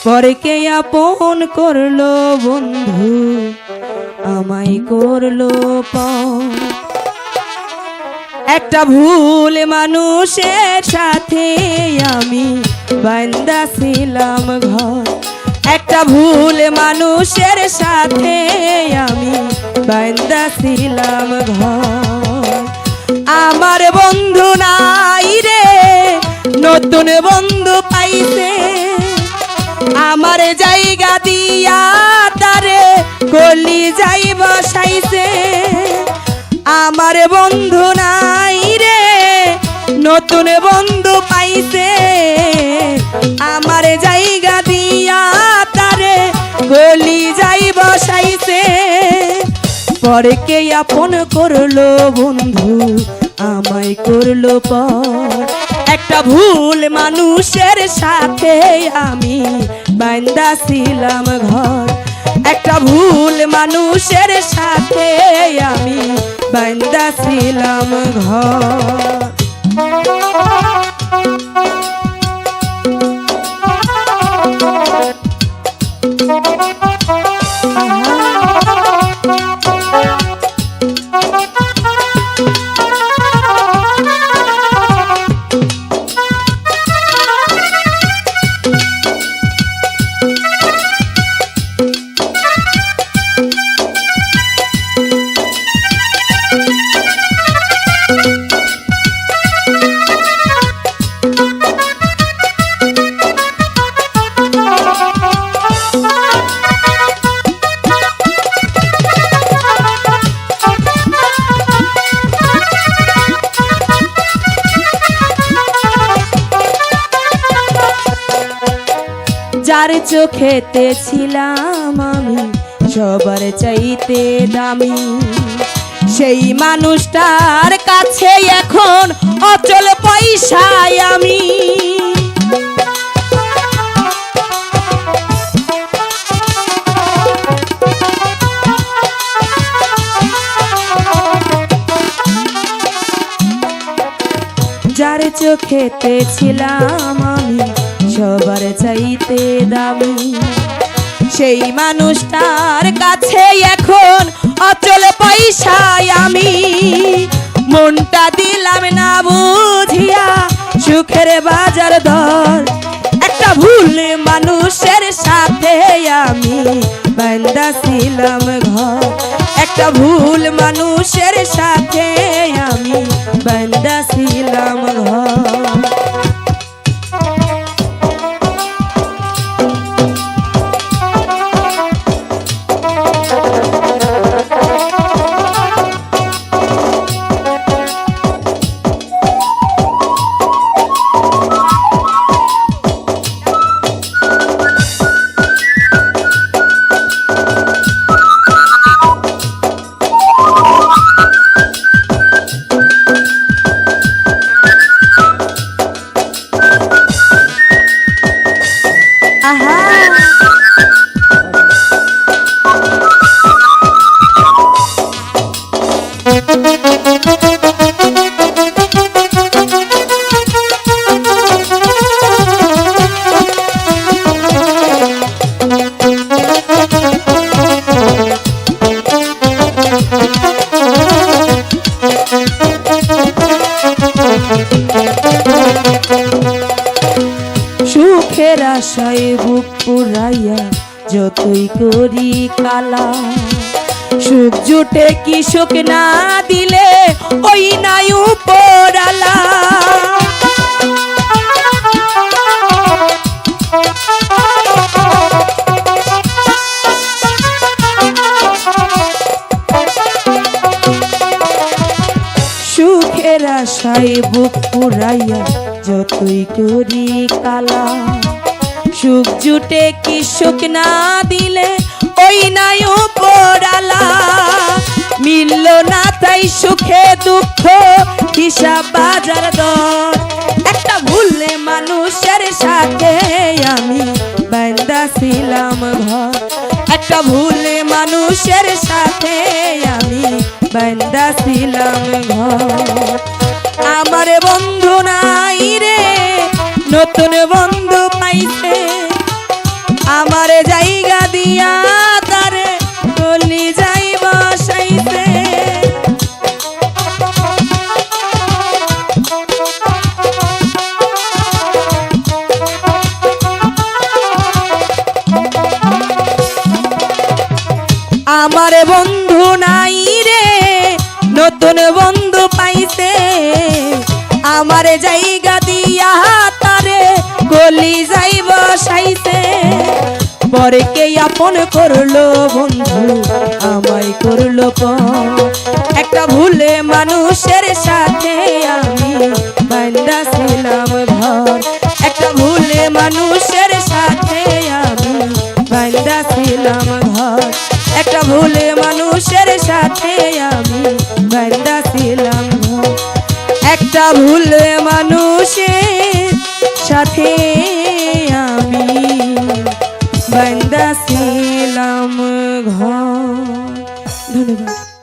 পরকে আপন করলো বন্ধু আমায় করলো পর। একটা ভুল মানুষের সাথে আমি বান্দা ছিলাম ঘর। একটা ভুল মানুষের সাথে আমি বান্দা ছিলাম ঘর। আমার বন্ধু নাই রে নতুন বন্ধু পাইছে, আমার জায়গা দিয়া তারে গলি যাই বসাইছে। আমার বন্ধু নাই রে নতুন বন্ধু পাইছে, আমার জায়গা দিয়া তারে গলি যাই বসাইছে। পরকে আপন করলো বন্ধু আমায় করলো পর। একটা ভুল মানুষের সাথে আমি বান্দা ছিলাম ঘর। একটা ভুল মানুষের সাথে আমি বান্দা ছিলাম ঘর। যার চোখেতে ছিলাম আমি সবার চাইতে দামি, সেই মানুষটার কাছে এখন অচল পয়সায় আমি। যার চোখেতে ছিলাম আমি সবার চাইতে দামি, সেই মানুষটার কাছে এখন অচল পয়সায় আমি। মনটা দিলাম না বুঝিয়া সুখের বাজার দর। একটা ভুল মানুষের সাথে আমি বান্দা ছিলাম ঘর। একটা ভুল মানুষের সাথে আমি বান্দা ছিলাম ঘর। সুখের আশায় বুক পুরাইয়া যতই করি কালা, সুখ জুটে কি সুখ না দিলে ওই নাই উপরালা। সুখের আশায় বুক পুরাইয়া যতই করি কালা, সুখ জুটে কি সুখ না দিলে ওই নাই উপরালা। মিলল না তাই সুখে দুঃখ হিসাব বাজার দর। একটা ভুল মানুষের সাথে আমি বান্দা ছিলাম ঘর। একটা ভুল মানুষের সাথে আমি বান্দা ছিলাম ঘর। আমার বন্ধু নাই রে নতুন বন্ধু পাইছে, দিয়া তারে কলি যাই বসাইছে। আমার বন্ধু নাই রে নতুন বন্ধু পাইছে, আমার জায়গা দিয়া তারে গলি যাই বসাইছে। পরকে আপন করলো বন্ধু আমায় করলো পর, একটা ভুলে মানুষের সাথে আমি বান্দা ছিলাম ঘর, একটা ভুলে মানুষের সাথে আমি বান্দা ছিলাম ঘর, একটা ভুলে মানুষের সাথে আমি বান্দা ছিলাম ঘর, একটা ভুলে মানুষের সাথে আমি বান্দা ছিলাম ঘর। ধন্যবাদ।